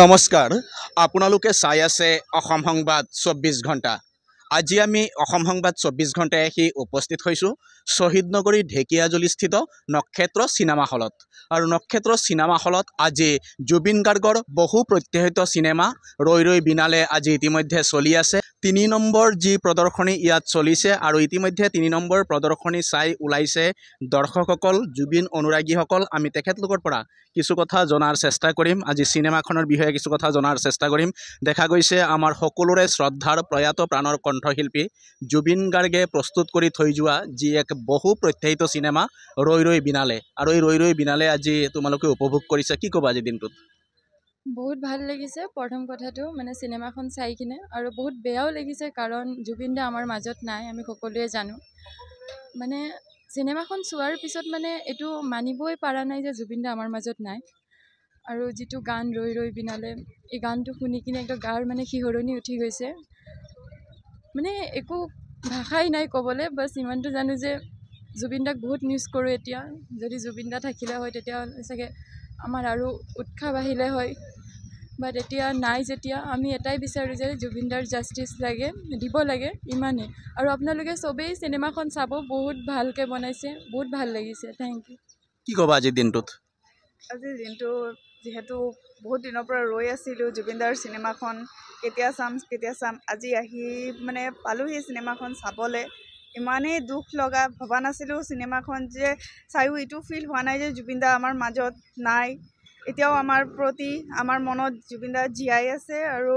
নমস্কাৰ আপোনালোকে চাই আছে অসম সংবাদ 24 ঘণ্টা। আজি আমি অসম সংবাদ 24 ঘণ্টায় আহি উপস্থিত হৈছোঁ শ্বহীদ নগৰী ঢেকিয়াজুলিস্থিত নক্ষত্ৰ চিনেমা হলত। আৰু নক্ষত্ৰ চিনেমা হলত আজি জুবিন গাৰ্গৰ বহু প্ৰত্যাহিত চিনেমা ৰৈ ৰৈ বিনালে আজি ইতিমধ্যে চলি আছে। 3 নম্বৰ যি প্ৰদৰ্শনী ইয়াত চলিছে আৰু ইতিমধ্যে 3 নম্বৰ প্ৰদৰ্শনী চাই ওলাইছে দৰ্শকসকল, জুবিন অনুৰাগীসকল। আমি তেখেতলোকৰ পৰা কিছু কথা জনাৰ চেষ্টা কৰিম। আজি চিনেমাখনৰ বিষয়ে কিছু কথা জনাৰ চেষ্টা কৰিম। দেখা গৈছে আমাৰ সকলোৰে শ্ৰদ্ধাৰ প্ৰয়াত প্ৰাণৰ কণ্ঠশিল্পী জুবিন গাৰ্গে প্ৰস্তুত কৰি থৈ যোৱা যি এক বহু প্ৰত্যাহিত চিনেমা ৰৈ ৰৈ বিনালে। আৰু এই ৰৈ ৰৈ বিনালে আজি তোমালোকে উপভোগ কৰিছা, কি ক'বা আজি দিনটোত? বহুত ভাল লাগিছে প্ৰথম কথাটো মানে চিনেমাখন চাই কিনে, আৰু বহুত বেয়াও লাগিছে কাৰণ জুবিন দা আমাৰ মাজত নাই, আমি সকলোৱে জানো। মানে চিনেমাখন চোৱাৰ পিছত মানে এইটো মানিবই পৰা নাই যে জুবিন দা আমাৰ মাজত নাই। আৰু যিটো গান ৰৈ ৰৈ বিনালে, এই গানটো শুনি কিনে একদম গাৰ মানে শিহৰণি উঠি গৈছে। মানে একো ভাষাই নাই ক'বলৈ, বাছ ইমানটো জানো যে জুবিন দাক বহুত মিছ কৰোঁ এতিয়া। যদি জুবিন দা থাকিলে হয় তেতিয়াহ'লে চাগে আমাৰ আৰু উৎসাহ বাঢ়িলে হয়, বাট এতিয়া নাই যেতিয়া আমি এটাই বিচাৰোঁ যে জুবিন দাৰ জাষ্টিছ লাগে, দিব লাগে, ইমানেই। আৰু আপোনালোকে চবেই চিনেমাখন চাব, বহুত ভালকৈ বনাইছে, বহুত ভাল লাগিছে। Thank you. কি ক'বা আজিৰ দিনটোত? আজিৰ দিনটো যিহেতু বহুত দিনৰ পৰা ৰৈ আছিলোঁ জুবিনদাৰ চিনেমাখন কেতিয়া চাম, আজি আহি মানে পালোহি চিনেমাখন চাবলৈ। ইমানেই দুখ লগা, ভবা নাছিলোঁ চিনেমাখন যে চায়ো এইটো ফিল হোৱা নাই যে জুবিনদা আমাৰ মাজত নাই। এতিয়াও আমাৰ প্ৰতি, আমাৰ মনত জুবিনদা জীয়াই আছে, আৰু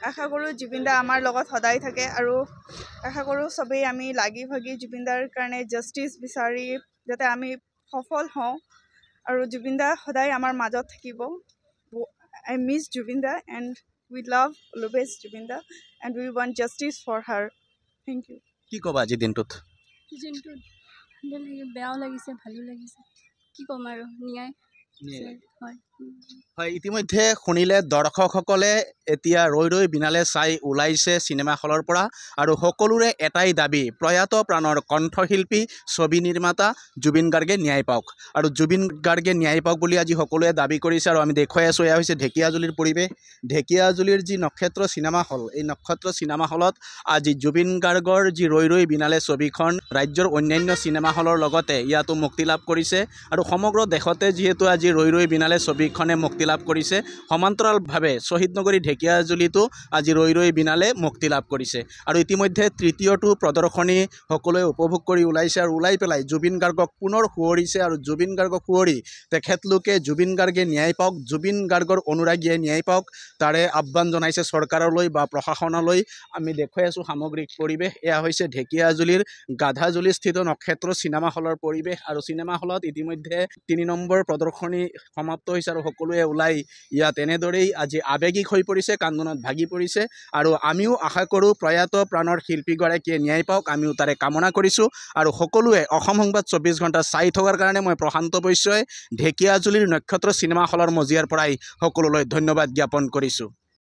আশা কৰোঁ জুবিনদা আমাৰ লগত সদায় থাকে। আৰু আশা কৰোঁ চবেই আমি লাগি ভাগি জুবিনদাৰ কাৰণে জাষ্টিছ বিচাৰি যাতে আমি সফল হওঁ, আৰু জুবিনদা সদায় আমাৰ মাজত থাকিব। আই মিছ জুবিনদা এণ্ড উই লাভ অলৱেজ জুবিনদা and we want justice for her. Thank you. কি ক'বা আজিৰ দিনটোত? দিনটোত ভাল লাগে, বেয়াও লাগিছে, ভালো লাগিছে, কি ক'ম আৰু ন্যায় হয়। হয়, ইতিমধ্যে শুনিলে দৰ্শকসকলে এতিয়া ৰৈ ৰৈ বিনালে চাই ওলাইছে চিনেমা হলৰ পৰা। আৰু সকলোৰে এটাই দাবী, প্ৰয়াত প্ৰাণৰ কণ্ঠশিল্পী ছবি নিৰ্মাতা জুবিন গাৰ্গে ন্যায় পাওক। আৰু জুবিন গাৰ্গে ন্যায় পাওক বুলি আজি সকলোৱে দাবী কৰিছে। আৰু আমি দেখুৱাই আছোঁ, এয়া হৈছে ঢেকিয়াজুলিৰ পৰিৱেশ। ঢেকিয়াজুলিৰ যি নক্ষত্ৰ চিনেমা হল, এই নক্ষত্ৰ চিনেমা হলত আজি জুবিন গাৰ্গৰ যি ৰৈ ৰৈ বিনালে ছবিখন ৰাজ্যৰ অন্যান্য চিনেমা হলৰ লগতে ইয়াতো মুক্তি লাভ কৰিছে। আৰু সমগ্ৰ দেশতে যিহেতু আজি ৰৈ ৰৈ বিনালে ছবিখনে মুক্তি লাভ কৰিছে, সমান্তৰালভাৱে শ্বহীদ নগৰী ঢেকিয়াজুলিতো আজি ৰৈ ৰৈ বিনালে মুক্তি লাভ কৰিছে। আৰু ইতিমধ্যে তৃতীয়টো প্ৰদৰ্শনী সকলোৱে উপভোগ কৰি ওলাইছে, আৰু ওলাই পেলাই জুবিন গাৰ্গক পুনৰ সুঁৱৰিছে। আৰু জুবিন গাৰ্গক সুঁৱৰি তেখেতলোকে জুবিন গাৰ্গে ন্যায় পাওক, জুবিন গাৰ্গৰ অনুৰাগীয়ে ন্যায় পাওক, তাৰে আহ্বান জনাইছে চৰকাৰলৈ বা প্ৰশাসনলৈ। আমি দেখুৱাই আছোঁ সামগ্ৰিক পৰিৱেশ। এয়া হৈছে ঢেকিয়াজুলিৰ গাধাজুলিস্থিত নক্ষত্ৰ চিনেমা হলৰ পৰিৱেশ। আৰু চিনেমা হলত ইতিমধ্যে 3 নম্বৰ প্ৰদৰ্শনী সমাপ্ত হৈছে, আৰু সকলোৱে ওলাই ইয়াত এনেদৰেই আজি আৱেগিক হৈ পৰিছে, কান্দোনত ভাগি পৰিছে। আৰু আমিও আশা কৰোঁ প্ৰয়াত প্ৰাণৰ শিল্পীগৰাকীয়ে ন্যায় পাওক, আমিও তাৰে কামনা কৰিছোঁ। আৰু সকলোৱে অসম সংবাদ 24 ঘণ্টা চাই থকাৰ কাৰণে মই প্ৰশান্ত বৈশ্যই ঢেকিয়াজুলিৰ নক্ষত্ৰ চিনেমা হলৰ মজিয়াৰ পৰাই সকলোলৈ ধন্যবাদ জ্ঞাপন কৰিছোঁ।